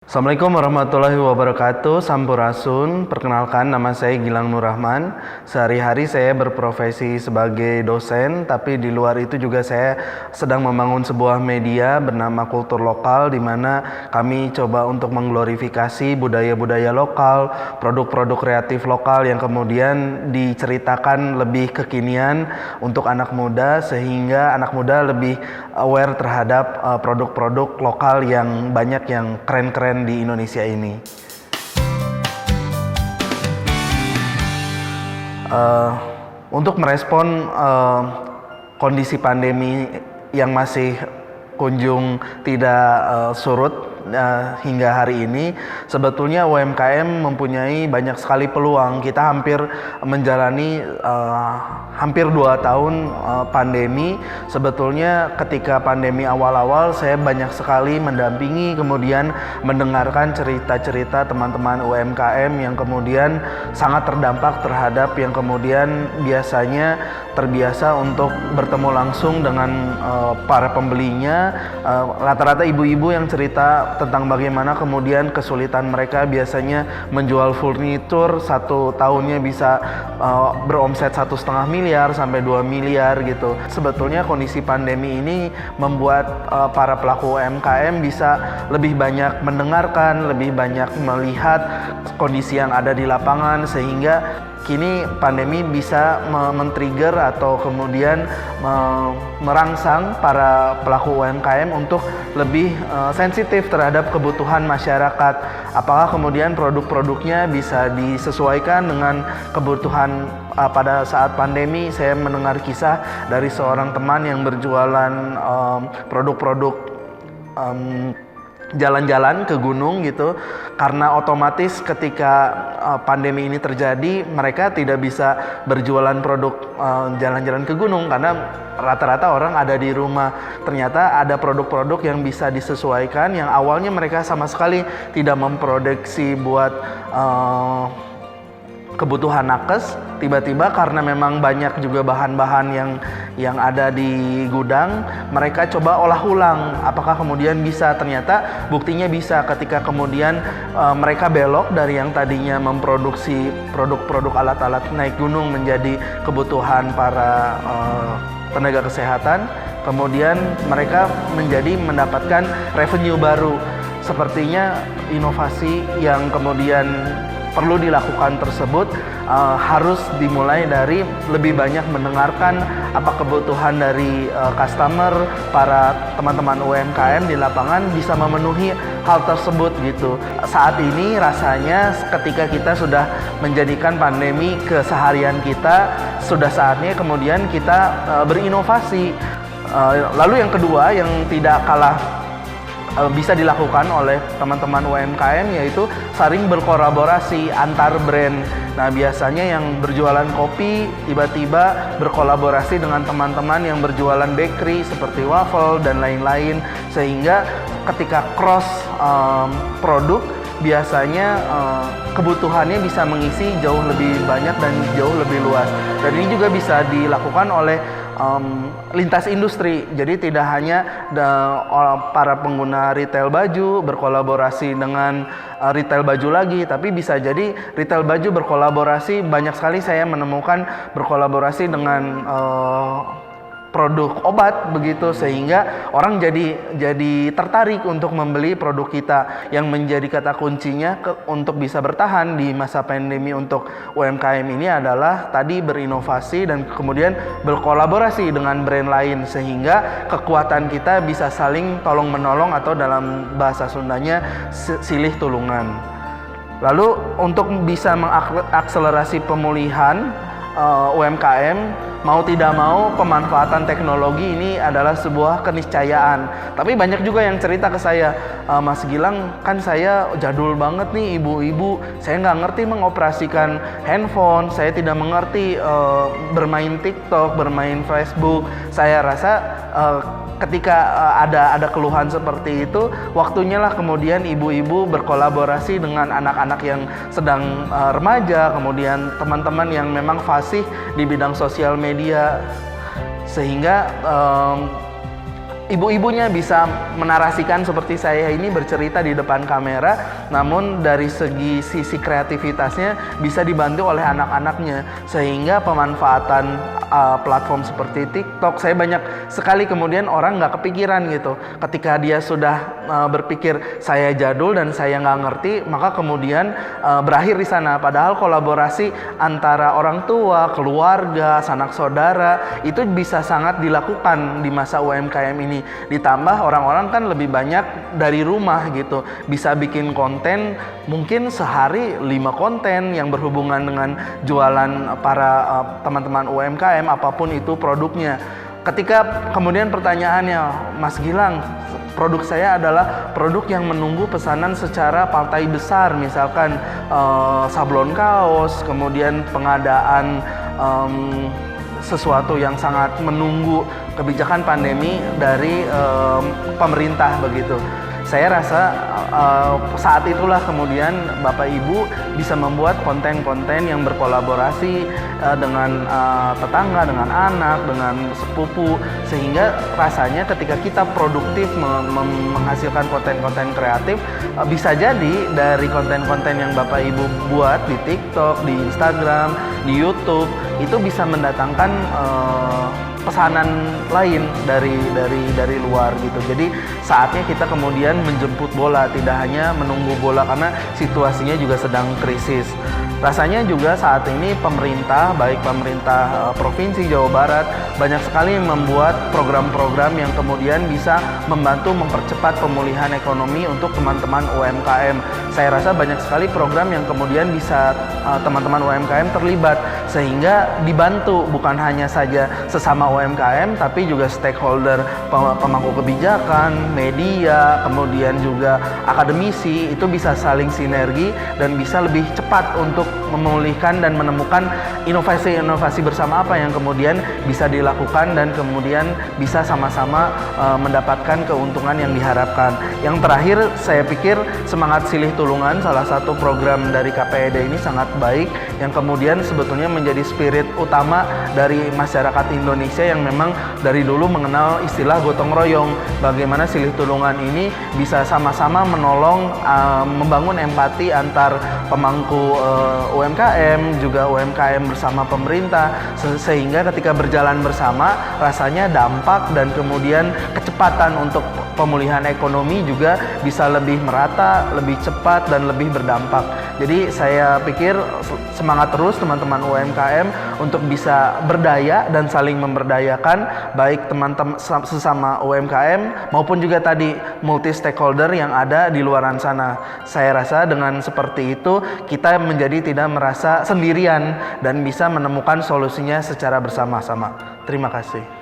Assalamualaikum warahmatullahi wabarakatuh. Sampurasun. Perkenalkan, nama saya Gilang Nur Rahman. Sehari-hari saya berprofesi sebagai dosen, tapi di luar itu juga saya sedang membangun sebuah media bernama Kultur Lokal, di mana kami coba untuk mengglorifikasi budaya-budaya lokal, produk-produk kreatif lokal yang kemudian diceritakan lebih kekinian untuk anak muda, sehingga anak muda lebih aware terhadap produk-produk lokal yang banyak yang keren-keren di Indonesia ini. Untuk merespon kondisi pandemi yang masih kunjung tidak surut hingga hari ini, sebetulnya UMKM mempunyai banyak sekali peluang. Kita hampir menjalani hampir 2 tahun pandemi. Sebetulnya ketika pandemi awal-awal saya banyak sekali mendampingi, kemudian mendengarkan cerita-cerita teman-teman UMKM yang kemudian sangat terdampak terhadap yang kemudian biasanya terbiasa untuk bertemu langsung dengan para pembelinya. Rata-rata ibu-ibu yang cerita tentang bagaimana kemudian kesulitan mereka biasanya menjual furnitur, 1 tahunnya bisa beromset 1,5 miliar sampai 2 miliar gitu. Sebetulnya kondisi pandemi ini membuat para pelaku UMKM bisa lebih banyak mendengarkan, lebih banyak melihat kondisi yang ada di lapangan, sehingga kini pandemi bisa men-trigger atau kemudian merangsang para pelaku UMKM untuk lebih sensitif terhadap kebutuhan masyarakat. Apakah kemudian produk-produknya bisa disesuaikan dengan kebutuhan pada saat pandemi. Saya mendengar kisah dari seorang teman yang berjualan produk-produk jalan-jalan ke gunung gitu, karena otomatis ketika pandemi ini terjadi mereka tidak bisa berjualan produk jalan-jalan ke gunung karena rata-rata orang ada di rumah. Ternyata ada produk-produk yang bisa disesuaikan yang awalnya mereka sama sekali tidak memproduksi buat kebutuhan nakes, tiba-tiba karena memang banyak juga bahan-bahan yang ada di gudang, mereka coba olah ulang. Apakah kemudian bisa? Ternyata buktinya bisa ketika kemudian mereka belok dari yang tadinya memproduksi produk-produk alat-alat naik gunung menjadi kebutuhan para tenaga kesehatan. Kemudian mereka mendapatkan revenue baru. Sepertinya inovasi yang kemudian perlu dilakukan tersebut harus dimulai dari lebih banyak mendengarkan apa kebutuhan dari customer, para teman-teman UMKM di lapangan bisa memenuhi hal tersebut gitu. Saat ini rasanya ketika kita sudah menjadikan pandemi keseharian kita, sudah saatnya kemudian kita berinovasi. Lalu yang kedua yang tidak kalah bisa dilakukan oleh teman-teman UMKM yaitu saling berkolaborasi antar brand. Nah, biasanya yang berjualan kopi tiba-tiba berkolaborasi dengan teman-teman yang berjualan bakery seperti waffle dan lain-lain, sehingga ketika cross produk biasanya kebutuhannya bisa mengisi jauh lebih banyak dan jauh lebih luas. Dan ini juga bisa dilakukan oleh lintas industri. Jadi tidak hanya para pengguna retail baju berkolaborasi dengan retail baju lagi, tapi bisa jadi retail baju berkolaborasi, banyak sekali saya menemukan berkolaborasi dengan produk obat begitu, sehingga orang jadi tertarik untuk membeli produk kita. Yang menjadi kata kuncinya untuk bisa bertahan di masa pandemi untuk UMKM ini adalah tadi berinovasi dan kemudian berkolaborasi dengan brand lain, sehingga kekuatan kita bisa saling tolong menolong atau dalam bahasa Sundanya silih tulungan. Lalu untuk bisa mengakselerasi pemulihan UMKM, mau tidak mau pemanfaatan teknologi ini adalah sebuah keniscayaan. Tapi banyak juga yang cerita ke saya, Mas Gilang, kan saya jadul banget nih ibu-ibu, saya nggak ngerti mengoperasikan handphone, saya tidak mengerti bermain TikTok, bermain Facebook. Saya rasa ketika ada keluhan seperti itu, waktunya lah kemudian ibu-ibu berkolaborasi dengan anak-anak yang sedang remaja, kemudian teman-teman yang memang fasih di bidang sosial media, sehingga ibu-ibunya bisa menarasikan seperti saya ini bercerita di depan kamera, namun dari sisi kreativitasnya bisa dibantu oleh anak-anaknya, sehingga pemanfaatan platform seperti TikTok, saya banyak sekali kemudian orang nggak kepikiran gitu. Ketika dia sudah berpikir saya jadul dan saya nggak ngerti, maka kemudian berakhir di sana. Padahal kolaborasi antara orang tua, keluarga, sanak saudara itu bisa sangat dilakukan di masa UMKM ini. Ditambah orang-orang kan lebih banyak dari rumah gitu, bisa bikin konten mungkin sehari 5 konten yang berhubungan dengan jualan para teman-teman UMKM apapun itu produknya. Ketika kemudian pertanyaannya, Mas Gilang, produk saya adalah produk yang menunggu pesanan secara partai besar, misalkan sablon kaos, kemudian pengadaan sesuatu yang sangat menunggu kebijakan pandemi dari pemerintah begitu. Saya rasa saat itulah kemudian Bapak Ibu bisa membuat konten-konten yang berkolaborasi dengan tetangga, dengan anak, dengan sepupu, sehingga rasanya ketika kita produktif menghasilkan konten-konten kreatif, bisa jadi dari konten-konten yang Bapak Ibu buat di TikTok, di Instagram, di YouTube, itu bisa mendatangkan pesanan lain dari luar gitu. Jadi saatnya kita kemudian menjemput bola, tidak hanya menunggu bola karena situasinya juga sedang krisis. Rasanya juga saat ini pemerintah, baik pemerintah Provinsi Jawa Barat, banyak sekali membuat program-program yang kemudian bisa membantu mempercepat pemulihan ekonomi untuk teman-teman UMKM. Saya rasa banyak sekali program yang kemudian bisa teman-teman UMKM terlibat, sehingga dibantu bukan hanya saja sesama UMKM, tapi juga stakeholder, pemangku kebijakan, media, kemudian juga akademisi, itu bisa saling sinergi dan bisa lebih cepat untuk memulihkan dan menemukan inovasi-inovasi bersama apa yang kemudian bisa dilakukan dan kemudian bisa sama-sama mendapatkan keuntungan yang diharapkan. Yang terakhir, saya pikir semangat silih tulungan, salah satu program dari KPED ini sangat baik, yang kemudian sebetulnya menjadi spirit utama dari masyarakat Indonesia yang memang dari dulu mengenal istilah gotong royong. Bagaimana silih tulungan ini bisa sama-sama menolong, membangun empati antar pemangku UMKM, juga UMKM bersama pemerintah, sehingga ketika berjalan bersama rasanya dampak dan kemudian kecepatan untuk pemulihan ekonomi juga bisa lebih merata, lebih cepat dan lebih berdampak. Jadi saya pikir semangat terus teman-teman UMKM untuk bisa berdaya dan saling memberdayakan, baik teman-teman sesama UMKM maupun juga tadi multi stakeholder yang ada di luaran sana. Saya rasa dengan seperti itu kita menjadi tidak merasa sendirian dan bisa menemukan solusinya secara bersama-sama. Terima kasih.